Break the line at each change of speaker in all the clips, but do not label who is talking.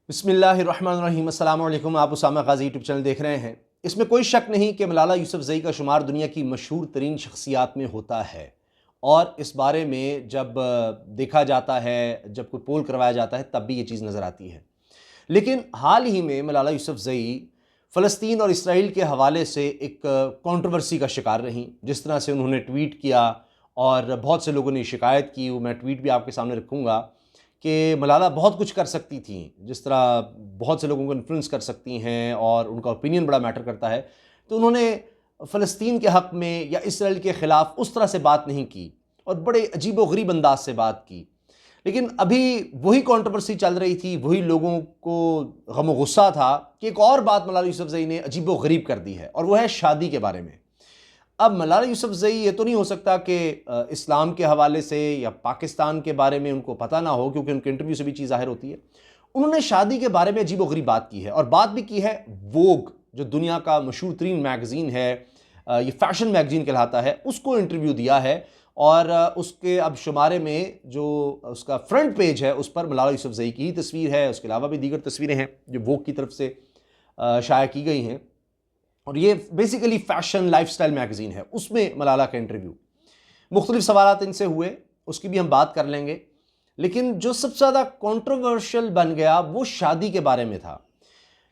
बिस्मिल्लाहिर्रहमानिर्रहीम। अस्सलाम वालेकुम। आप उसामा गाज़ी यूट्यूब चैनल देख रहे हैं। इसमें कोई शक नहीं कि मलाला यूसुफ़ज़ई का शुमार दुनिया की मशहूर तरीन शख्सियात में होता है, और इस बारे में जब देखा जाता है, जब कोई पोल करवाया जाता है, तब भी ये चीज़ नज़र आती है। लेकिन हाल ही में मलाला यूसुफ़ज़ई फ़लस्तीन और इसराइल के हवाले से एक कंट्रोवर्सी का शिकार रहीं। जिस तरह से उन्होंने ट्वीट किया और बहुत से लोगों ने शिकायत की, वो मैं ट्वीट भी आपके सामने रखूँगा कि मलाला बहुत कुछ कर सकती थीं, जिस तरह बहुत से लोगों को इन्फ्लुएंस कर सकती हैं और उनका ओपिनियन बड़ा मैटर करता है। तो उन्होंने फ़लस्तीन के हक़ में या इसराइल के ख़िलाफ़ उस तरह से बात नहीं की और बड़े अजीब-ओ-गरीब अंदाज़ से बात की। लेकिन अभी वही कंट्रोवर्सी चल रही थी, वही लोगों को गम-ओ-गुस्सा था कि एक और बात मलाला यूसुफ़ज़ई ने अजीब-ओ-गरीब कर दी है, और वो है शादी के बारे में। अब मलाला यूसुफ़ज़ई, ये तो नहीं हो सकता कि इस्लाम के हवाले से या पाकिस्तान के बारे में उनको पता ना हो, क्योंकि उनके इंटरव्यू से भी चीज़ ज़ाहिर होती है। उन्होंने शादी के बारे में अजीब-ओ-गरीब बात की है, और बात भी की है वोग, जो दुनिया का मशहूर तरीन मैगज़ीन है, ये फ़ैशन मैगज़ीन कहलाता है, उसको इंटरव्यू दिया है। और उसके अब शुमारे में जो उसका फ्रंट पेज है, उस पर मलाला यूसुफ़ज़ई की ही तस्वीर है। उसके अलावा भी दीगर तस्वीरें हैं जो वोग की तरफ से शाया की गई हैं, और ये बेसिकली फ़ैशन लाइफ़स्टाइल मैगज़ीन है। उसमें मलाला का इंटरव्यू, मुख्तलिफ सवालात इनसे हुए, उसकी भी हम बात कर लेंगे। लेकिन जो सबसे ज़्यादा कंट्रोवर्शियल बन गया, वो शादी के बारे में था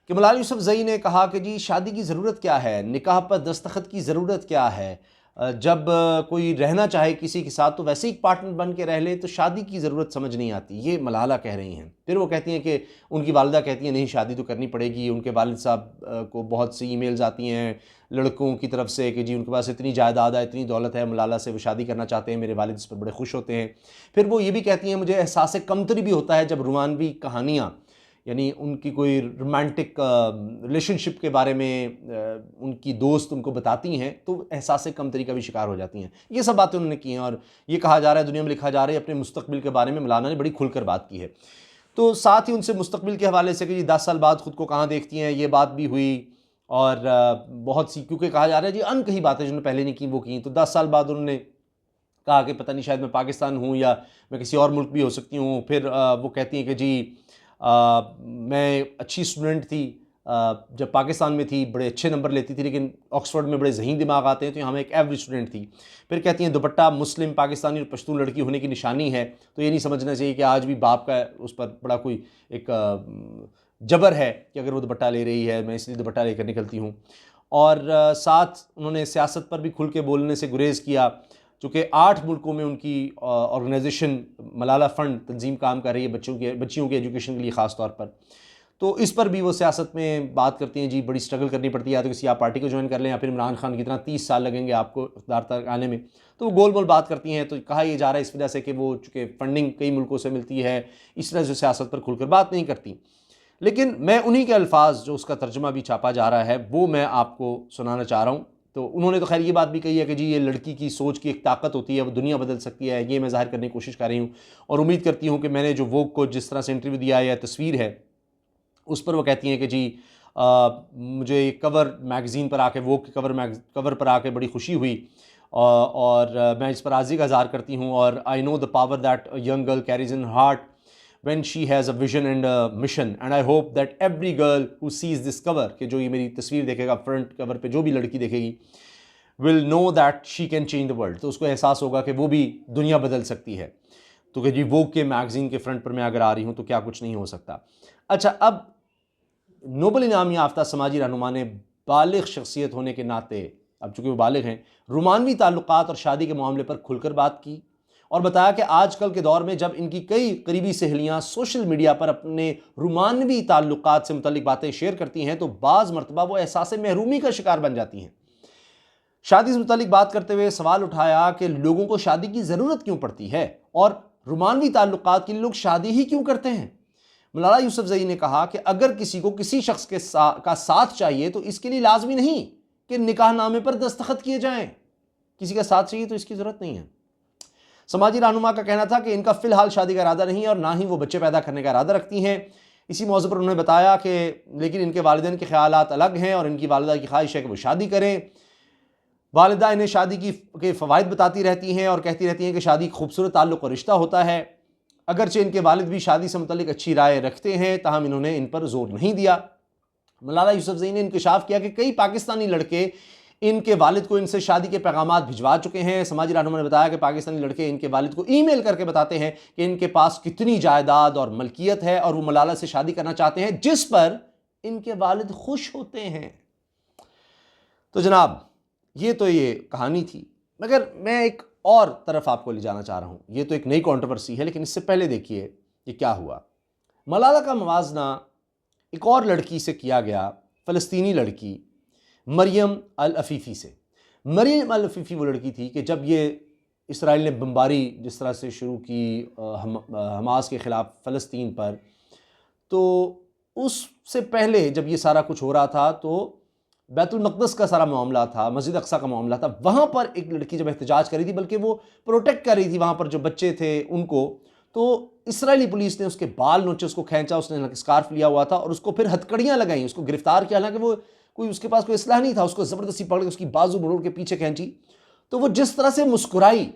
कि मलाला यूसुफ़ज़ई ने कहा कि जी, शादी की ज़रूरत क्या है, निकाह पर दस्तखत की ज़रूरत क्या है। जब कोई रहना चाहे किसी के साथ तो वैसे ही एक पार्टनर बन के रह ले, तो शादी की ज़रूरत समझ नहीं आती। ये मलाला कह रही हैं। फिर वो कहती हैं कि उनकी वालिदा कहती हैं नहीं, शादी तो करनी पड़ेगी। उनके वालिद साहब को बहुत सी ईमेल्स आती हैं लड़कों की तरफ से कि जी, उनके पास इतनी जायदाद है, इतनी दौलत है मलाला से, वो शादी करना चाहते हैं, मेरे वालिद इस पर बड़े खुश होते हैं। फिर वो ये भी कहती हैं मुझे एहसास कमतरी भी होता है जब रोमानवी कहानियाँ, यानी उनकी कोई रोमांटिक रिलेशनशिप के बारे में उनकी दोस्त उनको बताती हैं, तो एहसास कमतरी का भी शिकार हो जाती हैं। ये सब बातें उन्होंने की हैं, और ये कहा जा रहा है, दुनिया में लिखा जा रहा है, अपने मुस्तकबिल के बारे में मलाला ने बड़ी खुलकर बात की है। तो साथ ही उनसे मुस्तकबिल के हवाले से कि जी 10 साल बाद खुद को कहाँ देखती हैं, ये बात भी हुई। और बहुत सी, क्योंकि कहा जा रहा है जी अनकही बातें जिन्होंने पहले नहीं की वो की, तो 10 साल बाद उन्होंने कहा कि पता नहीं, शायद मैं पाकिस्तान हूँ या मैं किसी और मुल्क भी हो सकती हूँ। फिर वो कहती हैं कि जी मैं अच्छी स्टूडेंट थी, जब पाकिस्तान में थी बड़े अच्छे नंबर लेती थी, लेकिन ऑक्सफोर्ड में बड़े ज़हीन दिमाग आते हैं, तो यहाँ मैं एक एवरेज स्टूडेंट थी। फिर कहती हैं दुपट्टा मुस्लिम पाकिस्तानी और पश्तून लड़की होने की निशानी है, तो ये नहीं समझना चाहिए कि आज भी बाप का उस पर बड़ा कोई एक जबर है कि अगर वो दुपट्टा ले रही है, मैं इसलिए दुपट्टा लेकर निकलती हूँ। और साथ उन्होंने सियासत पर भी खुल के बोलने से गुरेज़ किया, चूँकि 8 मुल्कों में उनकी ऑर्गेनाइजेशन मलाला फ़ंड तंजीम काम कर रही है बच्चियों के एजुकेशन के लिए ख़ास तौर पर। तो इस पर भी वो सियासत में बात करती हैं जी, बड़ी स्ट्रगल करनी पड़ती है, या तो किसी आप पार्टी को ज्वाइन कर लें, या फिर इमरान खान की तरह 30 साल लगेंगे आपको इक़्तिदार तक आने में। तो वो गोल मोल बात करती हैं। तो कहा यह जा रहा है इस वजह से कि वो चूँकि फ़ंडिंग कई मुल्कों से मिलती है, इस वजह से सियासत पर खुलकर बात नहीं करती। लेकिन मैं उन्हीं के अल्फाज, जो उसका तर्जुमा भी छापा जा रहा है, वो मैं आपको सुनाना चाह रहा हूँ। तो उन्होंने तो खैर ये बात भी कही है कि जी, ये लड़की की सोच की एक ताकत होती है, वो दुनिया बदल सकती है। ये मैं ज़ाहिर करने की कोशिश कर रही हूँ, और उम्मीद करती हूँ कि मैंने जो वोग को जिस तरह से इंटरव्यू दिया है या तस्वीर है, उस पर वो कहती हैं कि जी मुझे कवर मैगज़ीन पर आके, वोग के कवर पर आके बड़ी खुशी हुई, और मैं इस पर आज़ी का इज़हार करती हूँ। और I know the power that a young girl carries in heart when she has a vision and a mission, and I hope that every girl who sees this cover, कि जो ये मेरी तस्वीर देखेगा फ्रंट कवर पे, जो भी लड़की देखेगी, will know that she can change the world, तो उसको एहसास होगा कि वो भी दुनिया बदल सकती है। तो कि जी, वोग के मैगज़ीन के फ्रंट पर मैं अगर आ रही हूँ तो क्या कुछ नहीं हो सकता। अच्छा, अब नोबल इनाम याफ्ता समाजी रहनुमा ने बालिग शख्सियत होने के नाते, अब चूँकि वो बालिग हैं, रोमानवी ताल्लुकात और शादी के मामले पर खुलकर बात की, और बताया कि आजकल के दौर में जब इनकी कई करीबी सहेलियां सोशल मीडिया पर अपने रोमानवी ताल्लुकात से मुतल्लिक बातें शेयर करती हैं, तो बाज़ मरतबा वो एहसास महरूमी का शिकार बन जाती हैं। शादी से मुतल्लिक बात करते हुए सवाल उठाया कि लोगों को शादी की ज़रूरत क्यों पड़ती है, और रोमानवी ताल्लुकात के लिए लोग शादी ही क्यों करते हैं। मलाला यूसुफ़ज़ई ने कहा कि अगर किसी को किसी शख्स का साथ चाहिए, तो इसके लिए लाजमी नहीं कि निकाहनामे पर दस्तखत किए जाएं। किसी का साथ चाहिए तो इसकी ज़रूरत नहीं है। समाजी रहनुमा का कहना था कि इनका फ़िलहाल शादी का इरादा नहीं है, और ना ही वो बच्चे पैदा करने का इरादा रखती हैं। इसी मौज़ू पर उन्होंने बताया कि लेकिन इनके वालिदैन के ख़यालात अलग हैं, और इनकी वालिदा की ख्वाहिश है कि वो शादी करें। वालिदा इन्हें शादी के फ़वाइद बताती रहती हैं, और कहती रहती हैं कि शादी खूबसूरत ताल्लुक़ और रिश्ता होता है। अगरचे इनके वालिद भी शादी से मुतल्लिक अच्छी राय रखते हैं, ताहम इन्होंने इन पर जोर नहीं दिया। मलाला यूसुफजई ने इंकशाफ किया कि कई पाकिस्तानी लड़के इनके वालिद को इनसे शादी के पैगामात भिजवा चुके हैं। समाजी रहनुमा ने बताया कि पाकिस्तानी लड़के इनके वालिद को ईमेल करके बताते हैं कि इनके पास कितनी जायदाद और मलकियत है और वो मलाला से शादी करना चाहते हैं, जिस पर इनके वालिद खुश होते हैं। तो जनाब ये तो ये कहानी थी, मगर मैं एक और तरफ आपको ले जाना चाह रहा हूँ। ये तो एक नई कंट्रोवर्सी है, लेकिन इससे पहले देखिए ये क्या हुआ। मलाला का मुवाजना एक और लड़की से किया गया, फ़लस्तीनी लड़की मरियम अल अफीफ़ी से। मरियम अल अफीफ़ी वो लड़की थी कि जब ये इसराइल ने बमबारी जिस तरह से शुरू की हमास के ख़िलाफ़ फ़लस्तीन पर, तो उससे पहले जब ये सारा कुछ हो रहा था तो बैतुल मक़दस का सारा मामला था, मस्जिद अक़सा का मामला था, वहाँ पर एक लड़की जब एहतजाज कर रही थी, बल्कि वो प्रोटेक्ट कर रही थी वहाँ पर जो बच्चे थे उनको, तो इसराइली पुलिस ने उसके बाल नोचे, उसको खींचा, उसने स्कार्फ लिया हुआ था और उसको फिर हथकड़ियाँ लगाई, उसको गिरफ्तार किया। हालांकि वो कोई उसके पास कोई असलाह नहीं था, उसको ज़बरदस्ती पकड़ के उसकी बाजू मोड़ के पीछे खींची। तो वो जिस तरह से मुस्कुराई,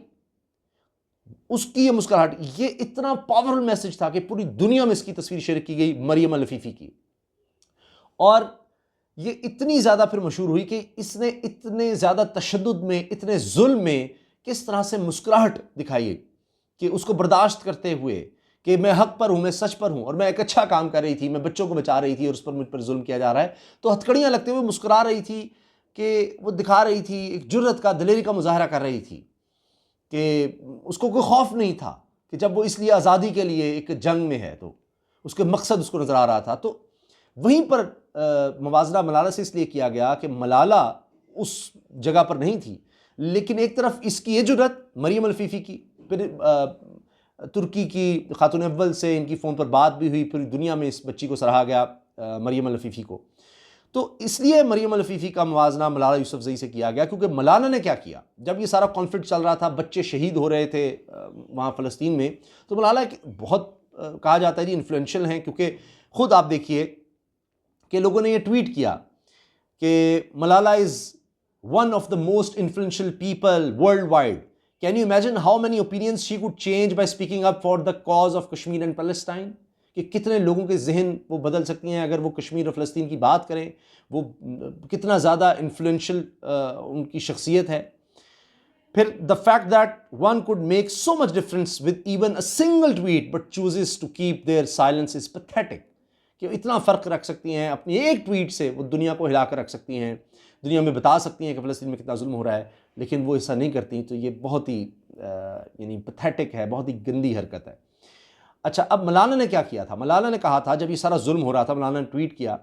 उसकी ये मुस्कुराहट, ये इतना पावरफुल मैसेज था कि पूरी दुनिया में इसकी तस्वीर शेयर की गई मरियम अल अफीफ़ी की, और ये इतनी ज़्यादा फिर मशहूर हुई कि इसने इतने ज़्यादा तशद्दुद में, इतने जुल्म में किस तरह से मुस्कुराहट दिखाई कि उसको बर्दाश्त करते हुए कि मैं हक पर हूँ, मैं सच पर हूँ और मैं एक अच्छा काम कर रही थी, मैं बच्चों को बचा रही थी और उस पर मुझ पर जुल्म किया जा रहा है। तो हथकड़ियाँ लगते हुए मुस्कुरा रही थी कि वो दिखा रही थी, एक जुर्रत का, दिलेरी का मुजाहरा कर रही थी कि उसको कोई खौफ नहीं था कि जब वो इसलिए आज़ादी के लिए एक जंग में है तो उसके मकसद उसको नज़र आ रहा था। तो वहीं पर मुवाजना मलाला से इसलिए किया गया कि मलाला उस जगह पर नहीं थी, लेकिन एक तरफ इसकी ये जुर्रत मरियम अल अफीफ़ी की, फिर तुर्की की खातून अव्वल से इनकी फ़ोन पर बात भी हुई, पूरी दुनिया में इस बच्ची को सराहा गया मरियम अल अफीफ़ी को। तो इसलिए मरियम अल अफीफ़ी का मुवाजना मलाला यूसुफज़ई से किया गया, क्योंकि मलाला ने क्या किया, जब ये सारा कॉन्फ्लिक्ट चल रहा था, बच्चे शहीद हो रहे थे वहाँ फ़लस्तीन में, तो मलाला बहुत कहा जाता है जी इन्फ्लुएंशियल हैं, क्योंकि ख़ुद आप देखिए कि लोगों ने ये ट्वीट किया कि Malala is one of the most influential people world wide. Can you imagine how many opinions she could change by speaking up for the cause of Kashmir and Palestine, कि कितने लोगों के जहन वो बदल सकती हैं अगर वो कश्मीर और फ़लस्तीन की बात करें। वो कितना ज़्यादा इन्फ्लुएंशियल उनकी शख्सियत है। फिर the fact that one could make so much difference with even a single tweet but chooses to keep their silence is pathetic, कि इतना फ़र्क रख सकती हैं अपनी एक ट्वीट से, वो दुनिया को हिला कर रख सकती हैं, दुनिया में बता सकती हैं कि फ़लस्तीन में कितना जुल्म हो रहा है, लेकिन वो ऐसा नहीं करती। तो ये बहुत ही यानी पैथेटिक है, बहुत ही गंदी हरकत है। अच्छा, अब मलाला ने क्या किया था? मलाला ने कहा था, जब ये सारा जुल्म हो रहा था, मलाला ने ट्वीट किया,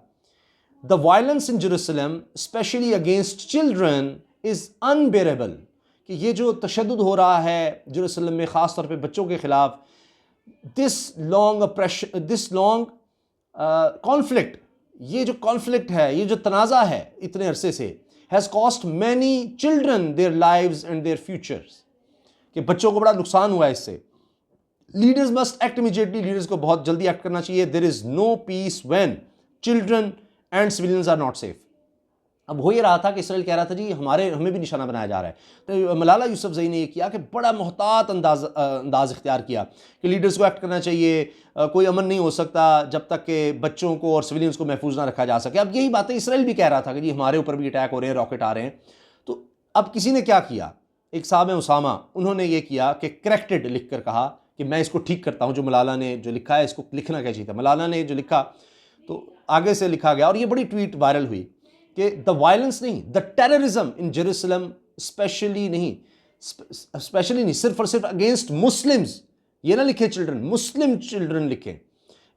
the violence in Jerusalem specially against children is unbearable, कि ये जो तशद्दुद हो रहा है जेरूसलम में, ख़ास तौर पे बच्चों के ख़िलाफ़, this long oppression, this long conflict, ये जो कॉन्फ्लिक्ट है, ये जो तनाज़ा है इतने अरसे से, has cost many children their lives and their futures, कि बच्चों को बड़ा नुकसान हुआ है इससे। Leaders must act immediately, leaders को बहुत जल्दी एक्ट करना चाहिए। There is no peace when children and civilians are not safe. अब हो ये रहा था कि इसराइल कह रहा था जी हमें भी निशाना बनाया जा रहा है। तो मलाला यूसुफज़ई ने ये किया कि बड़ा मोहतात अंदाज इख्तियार किया कि लीडर्स को एक्ट करना चाहिए, कोई अमन नहीं हो सकता जब तक कि बच्चों को और सिविलियंस को महफूज ना रखा जा सके। अब यही बातें इसराइल भी कह रहा था कि जी हमारे ऊपर भी अटैक हो रहे हैं, रॉकेट आ रहे हैं। तो अब किसी ने क्या किया, एक साहब है उसामा, उन्होंने ये किया कि करेक्टेड लिख कर कहा कि मैं इसको ठीक करता हूँ, जो मलाला ने जो लिखा है इसको लिखना क्या चाहिए था। मलाला ने जो लिखा तो आगे से लिखा गया और ये बड़ी ट्वीट वायरल हुई कि द वायलेंस नहीं, the terrorism in Jerusalem specially नहीं, सिर्फ और सिर्फ अगेंस्ट मुस्लिम्स, ये ना लिखे चिल्ड्रन, मुस्लिम चिल्ड्रन लिखे,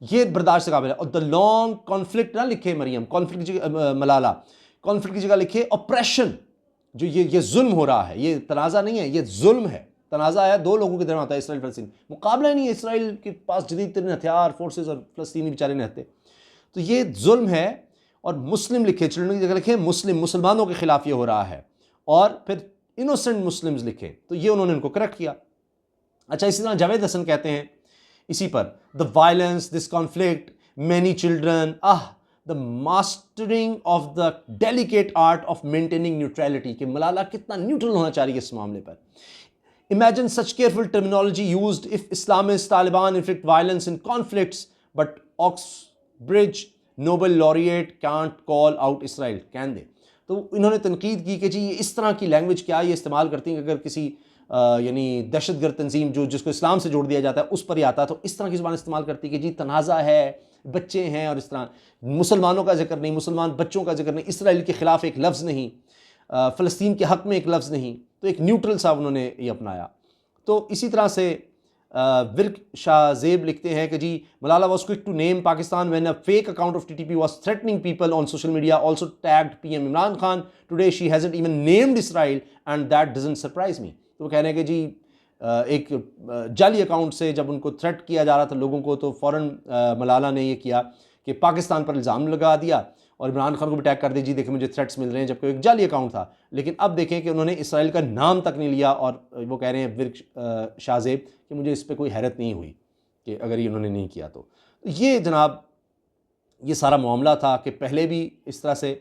ये बर्दाश्त से काबिल है। और द लॉन्ग कॉन्फ्लिक्ट ना लिखे मरियम, कॉन्फ्लिक्ट की जगह मलाला, कॉन्फ्लिक्ट की जगह लिखे ऑपरेशन, जो ये जुल्म हो रहा है, ये तनाज़ा नहीं है, ये जुल्म है। तनाज़ा है दो लोगों के दरमियान होता है, इसराइल फ़लस्तीन, मुकाबला नहीं है। इसराइल के पास जदीद तरीन हथियार, फोर्सेज, और फ़लस्तीनी बेचारे नहीं रहते। तो ये जुल्म है। और मुस्लिम लिखे, चिल्ड्रन की जगह लिखे मुस्लिम, मुसलमानों के खिलाफ ये हो रहा है। और फिर इनोसेंट मुस्लिम्स लिखे, तो ये उन्होंने इनको करेक्ट किया। अच्छा, इसी तरह जावेद हसन कहते हैं इसी पर, the violence, this conflict, many children, the mastering of the delicate art of maintaining neutrality, कि मलाला कितना न्यूट्रल होना चाहिए इस मामले पर। Imagine such careful terminology used if Islamists, Taliban inflict violence in conflicts, but Oxbridge Nobel laureate can't call out Israel, can they? तो इन्होंने तनकीद की कि जी ये इस तरह की लैंग्वेज क्या ये इस्तेमाल करती हैं, अगर किसी यानी दहशतगर्द तंजीम जो जिसको इस्लाम से जोड़ दिया जाता है उस पर ही आता है, तो इस तरह की ज़बान इस्तेमाल करती है कि जी तनाज़ा है, बच्चे हैं, और इस तरह मुसलमानों का जिक्र नहीं, मुसलमान बच्चों का जिक्र नहीं, इसराइल के ख़िलाफ़ एक लफ्ज़ नहीं, फ़लस्तीन के हक़ में एक लफ्ज़ नहीं, तो एक न्यूट्रल सा उन्होंने ये अपनाया। तो इसी तरह से विर्क शाहजेब लिखते हैं कि जी Malala was quick to name Pakistan when a fake account of TTP was threatening people on social media, also tagged PM Imran Khan. Today she hasn't even named Israel and that doesn't surprise me. तो वो कह रहे हैं कि जी एक जाली अकाउंट से जब उनको थ्रेट किया जा रहा था लोगों को, तो फ़ौरन मलाला ने ये किया कि पाकिस्तान पर इल्ज़ाम लगा दिया और इमरान खान को भी टैग कर दी, जी देखिए मुझे थ्रेट्स मिल रहे हैं, जबकि एक जाली अकाउंट था। लेकिन अब देखें कि उन्होंने इसराइल का नाम तक नहीं लिया, और वो कह रहे हैं विर्क शाहजेब कि मुझे इस पर कोई हैरत नहीं हुई कि अगर ये उन्होंने नहीं किया तो ये जनाब ये सारा मामला था कि पहले भी इस तरह से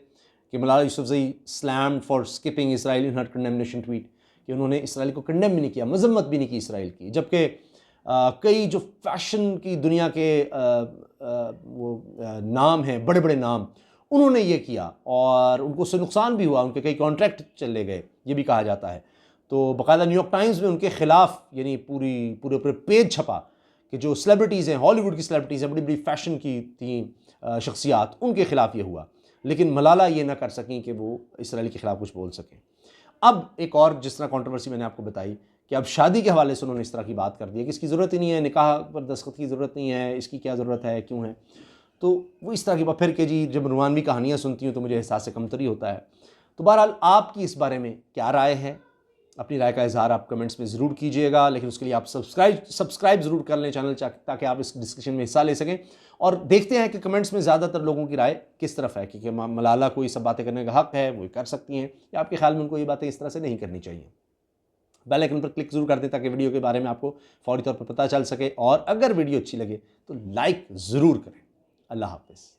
कि Malala Yousafzai slammed for skipping Israel in her condemnation tweet, कि उन्होंने इसराइल को कंडेम भी नहीं किया, मजम्मत भी नहीं की इसराइल की, जबकि कई जो फैशन की दुनिया के नाम हैं, बड़े बड़े नाम, उन्होंने ये किया और उनको उससे नुकसान भी हुआ, उनके कई कॉन्ट्रैक्ट चले गए, ये भी कहा जाता है। तो बाकायदा न्यूयॉर्क टाइम्स में उनके खिलाफ यानी पूरे पेज छपा कि जो सेलिब्रिटीज़ हैं, हॉलीवुड की सेलिब्रिटीज़ हैं, बड़ी बड़ी फैशन की थी शख्सियात, उनके खिलाफ ये हुआ। लेकिन मलाला ये ना कर सकें कि वो इसराइल के खिलाफ कुछ बोल सकें। अब एक और जिस तरह कंट्रोवर्सी मैंने आपको बताई कि अब शादी के हवाले से उन्होंने इस तरह की बात कर दी है कि इसकी ज़रूरत ही नहीं है, निकाह पर दस्तखत की ज़रूरत नहीं है, इसकी क्या ज़रूरत है, क्यों है। तो वो इस तरह की बात, फिर के जी जब रुमानवी कहानियाँ सुनती हूँ तो मुझे एहसास कमतरी होता है। तो बहरहाल आपकी इस बारे में क्या राय है, अपनी राय का इजहार आप कमेंट्स में ज़रूर कीजिएगा, लेकिन उसके लिए आप सब्सक्राइब ज़रूर कर लें चैनल, ताकि आप इस डिस्कशन में हिस्सा ले सकें। और देखते हैं कि कमेंट्स में ज़्यादातर लोगों की राय किस तरफ है, क्योंकि मलाला को ये सब बातें करने का हक़ है, वो कर सकती हैं, या आपके ख्याल में उनको ये बातें इस तरह से नहीं करनी चाहिए। बेल आइकन पर क्लिक ज़रूर कर दें ताकि वीडियो के बारे में आपको फौरी तौर पर पता चल सके, और अगर वीडियो अच्छी लगे तो लाइक ज़रूर करें। अल्लाह हाफ़िज़।